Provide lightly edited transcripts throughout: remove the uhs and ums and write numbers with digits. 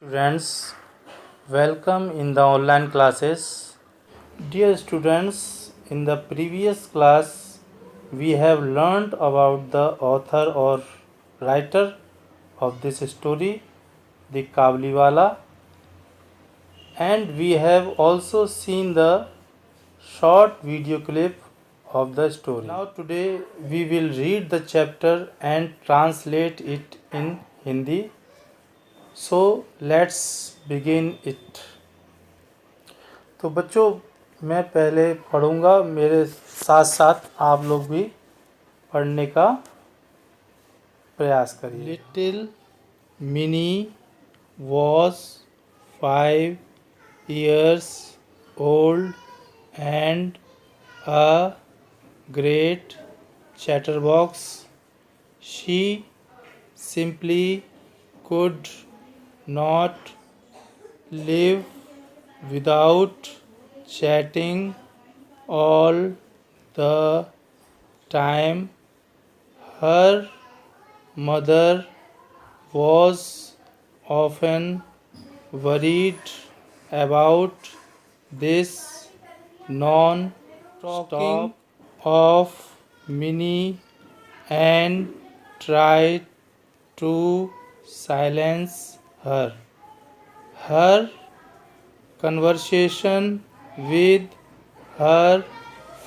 Students, welcome in the online classes. Dear students, in the previous class we have learned about the author or writer of this story, the Kabliwala, and we have also seen the short video clip of the story. Now today we will read the chapter and translate it in Hindi. So let's begin it. तो बच्चों मैं पहले पढ़ूंगा, मेरे साथ साथ आप लोग भी पढ़ने का प्रयास करिए. Little mini was 5 years old and a great chatterbox. She simply could not live without chatting all the time. Her mother was often worried about this. Non-talking of Minnie and tried to silence her. Her conversation with her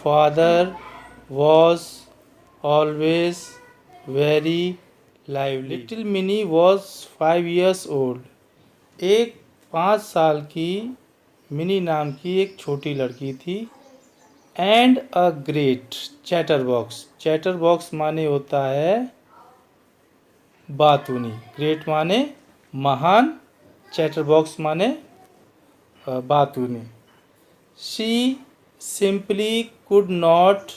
father was always very lively. Little Minnie was 5 years old. एक 5 साल की mini नाम की एक छोटी लड़की थी. And a great chatterbox. Chatterbox माने होता है बातूनी. ग्रेट माने महान, चैटरबॉक्स माने बातूनी. She simply could not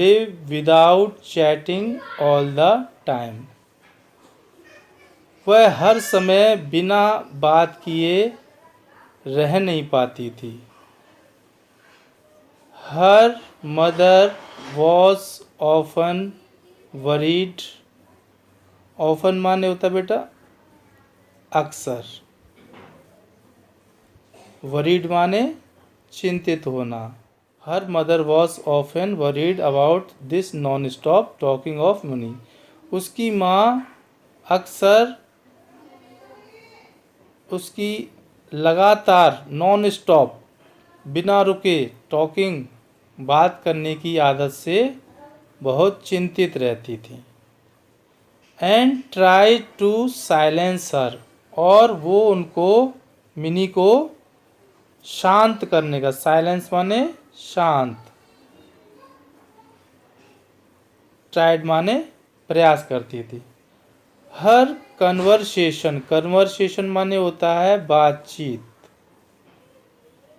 live without chatting all the time. वह हर समय बिना बात किए रह नहीं पाती थी. Her mother was often worried. Often माने होता बेटा अक्सर. वरीड माने चिंतित होना. Her mother was often worried about this non stop talking of money. उसकी माँ अक्सर उसकी लगातार नॉन स्टॉप बिना रुके टॉकिंग बात करने की आदत से बहुत चिंतित रहती थी. एंड ट्राई टू साइलेंस हर. और वो उनको मिनी को शांत करने का. साइलेंस माने शांत. ट्राइड माने प्रयास करती थी. हर कन्वर्सेशन. कन्वर्सेशन माने होता है बातचीत.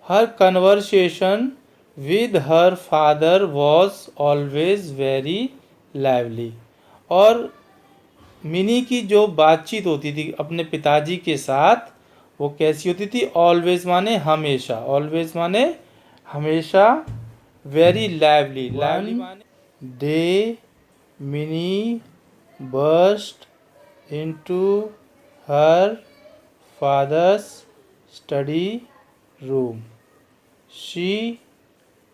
हर conversation with her father was always very lively. और मिनी की जो बातचीत होती थी अपने पिताजी के साथ वो कैसी होती थी. ऑलवेज माने हमेशा. ऑलवेज माने हमेशा. Very lively. लाइवली माने day mini burst into her father's study room. She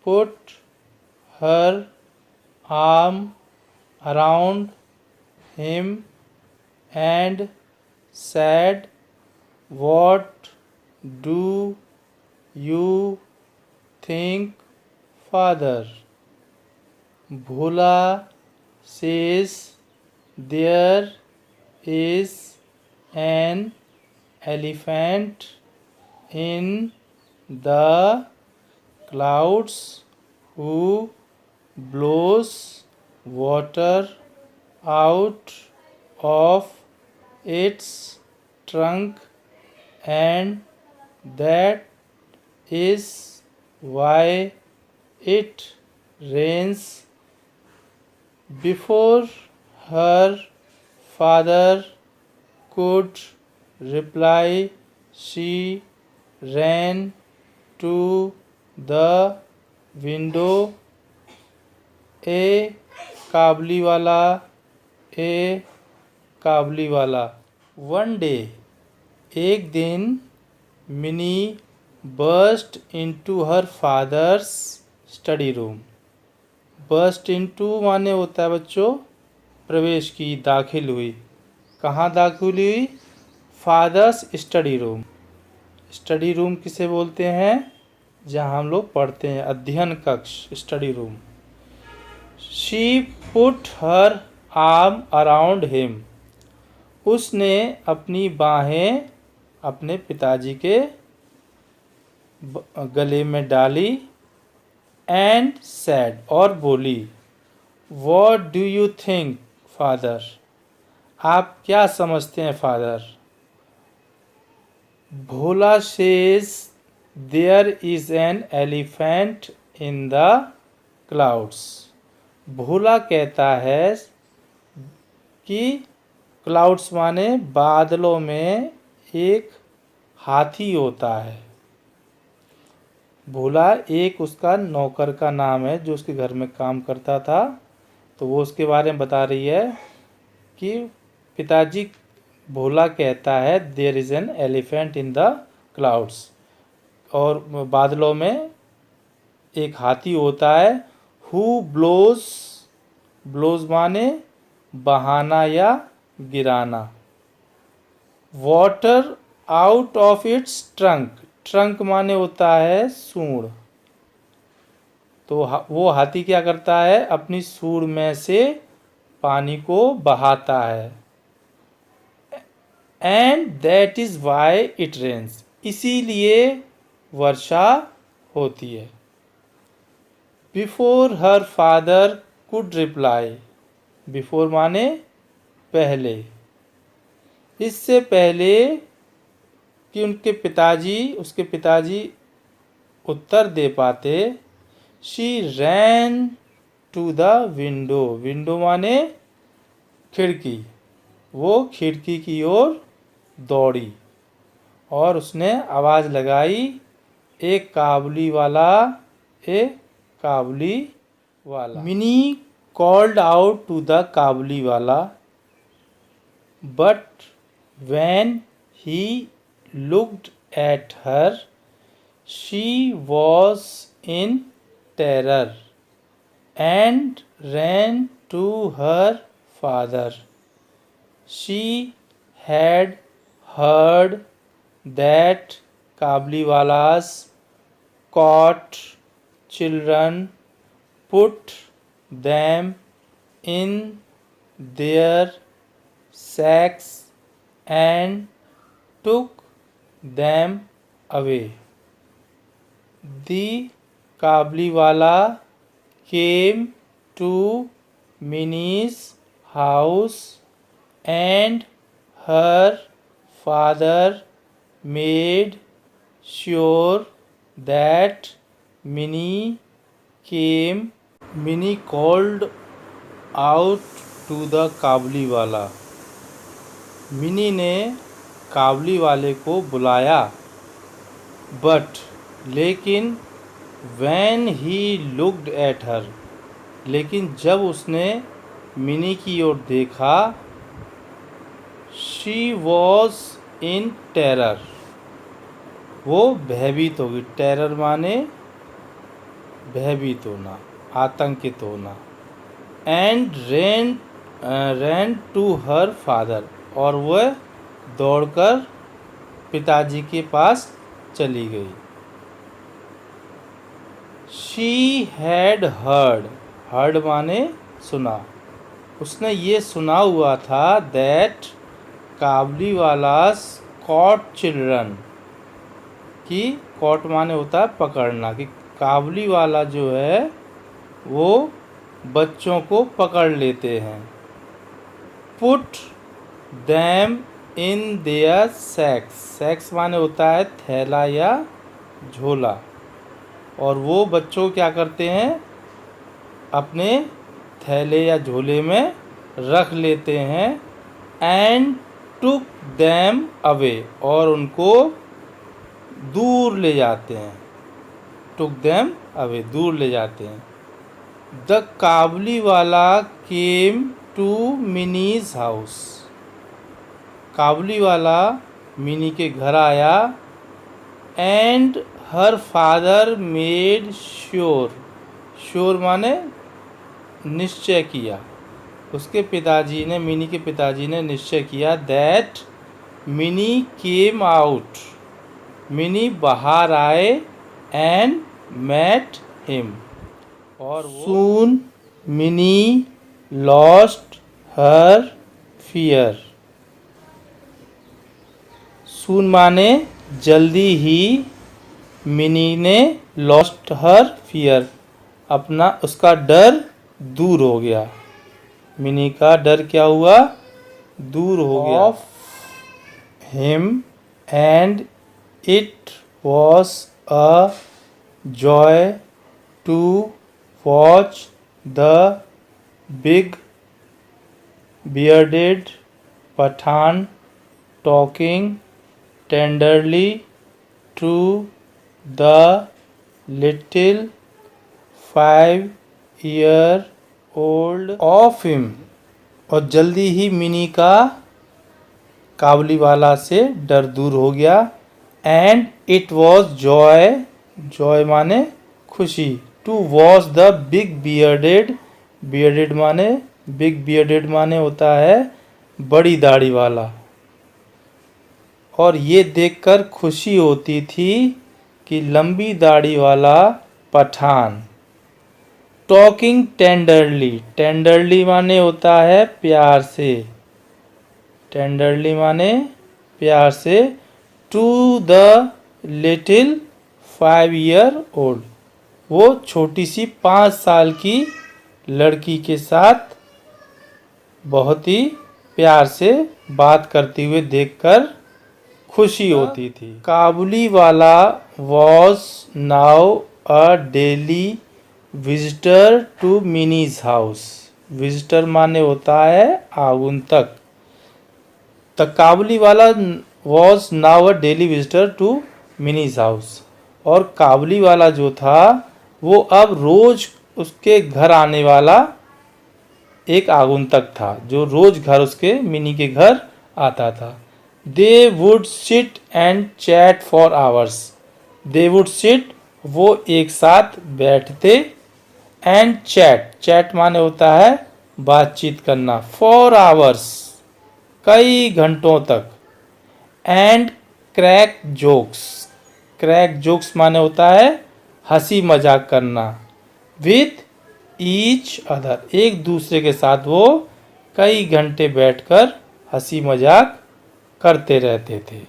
put her arm around him and said, "What do you think, father?" Bhola says there is an elephant in the clouds who blows water out of its trunk, and that is why it rains. Before her father could reply, she ran to the window. A Kabuliwala. A Kabuliwala. One day एक दिन Mini burst into her father's study room. Burst into माने होता है बच्चों प्रवेश की, दाखिल हुई। कहाँ दाखिल हुई? Father's study room. Study room किसे बोलते हैं? जहाँ हम लोग पढ़ते हैं, अध्ययन कक्ष, study room. She put her arm around him. उसने अपनी बाहें अपने पिताजी के गले में डाली। एंड सैड, और बोली, what do you think father? आप क्या समझते हैं father? Bhola says there is an elephant in the clouds. Bhola कहता है कि क्लाउड्स माने बादलों में एक हाथी होता है। भोला एक उसका नौकर का नाम है जो उसके घर में काम करता था। तो वो उसके बारे में बता रही है कि पिताजी भोला कहता है there is an elephant in the clouds, और बादलों में एक हाथी होता है। हु ब्लोज, ब्लोज माने बहाना या गिराना। Water out of its trunk, trunk माने होता है सूंड। तो वो हाथी क्या करता है? अपनी सूंड में से पानी को बहाता है। And that is why it rains, इसीलिए वर्षा होती है। Before her father could reply, before माने पहले, इससे पहले कि उसके पिताजी उत्तर दे पाते। She ran to the window, window माने खिड़की। वो खिड़की की ओर दौड़ी और उसने आवाज़ लगाई, एक Kabuliwala. Mini called out to the Kabuliwala, but when he looked at her she was in terror and ran to her father. She had heard that Kabliwalas caught children, put them in their sacks and took them away. The Kabliwala came to Minnie's house and her father made sure that Minnie came. Minnie called out to the Kabuliwala. Mini ने काबुली वाले को बुलाया, but लेकिन when he looked at her, लेकिन जब उसने mini की ओर देखा, she was in terror, वो भयभीत होगी। टेरर माने भयभीत होना, आतंकित होना। And ran to her father, और वह दौड़कर पिताजी के पास चली गई। She had heard माने सुना, उसने ये सुना हुआ था that काबुलीवालास caught children, कि caught माने होता है पकड़ना, कि काबुलीवाला जो है वो बच्चों को पकड़ लेते हैं। Put them in their sacks, sacks माने होता है थैला या झोला, और वो बच्चों क्या करते हैं? अपने थैले या झोले में रख लेते हैं। एंड टुक देम अवे, और उनको दूर ले जाते हैं। टुक देम अवे, दूर ले जाते हैं। The Kabuliwala came to Mini's house, Kabuliwala Mini के घर आया। And her father made sure, sure माने निश्चय किया, उसके पिताजी ने, मिनी के पिताजी ने निश्चय किया that mini came out, mini बाहर आए एंड मेट हिम, और सून मिनी लॉस्ट हर फियर। सून माने जल्दी ही, मिनी ने लॉस्ट हर फियर, अपना उसका डर दूर हो गया, मिनी का डर क्या हुआ, दूर हो गया। Of him and it was a joy to watch the big bearded Pathan talking tenderly to the little 5-year old of him, और जल्दी ही मिनी का काबुली वाला से डर दूर हो गया। And it was joy, joy माने खुशी, to watch the big bearded, bearded माने, बिग बियर्डेड माने होता है बड़ी दाढ़ी वाला, और ये देखकर खुशी होती थी कि लंबी दाढ़ी वाला पठान। टॉकिंग टेंडरली, टेंडरली माने होता है प्यार से, टेंडरली माने प्यार से, to the little 5-year old, वो छोटी सी 5 साल की लड़की के साथ बहुत ही प्यार से बात करते हुए देखकर खुशी होती थी। Kabuliwala was now a daily visitor to Mini's house, visitor माने होता है आगुंतक। The Kabuliwala was now a daily visitor to Mini's house, और काबुली वाला जो था वो अब रोज उसके घर आने वाला एक आगुंतक था, जो रोज घर उसके मिनी के घर आता था। They would sit and chat for hours, they would sit, वो एक साथ बैठते, एंड चैट, चैट माने होता है बातचीत करना, फॉर आवर्स, कई घंटों तक, and crack jokes, crack jokes माने होता है हंसी मजाक करना, विथ ईच अदर, एक दूसरे के साथ वो कई घंटे बैठकर हंसी मजाक करते रहते थे।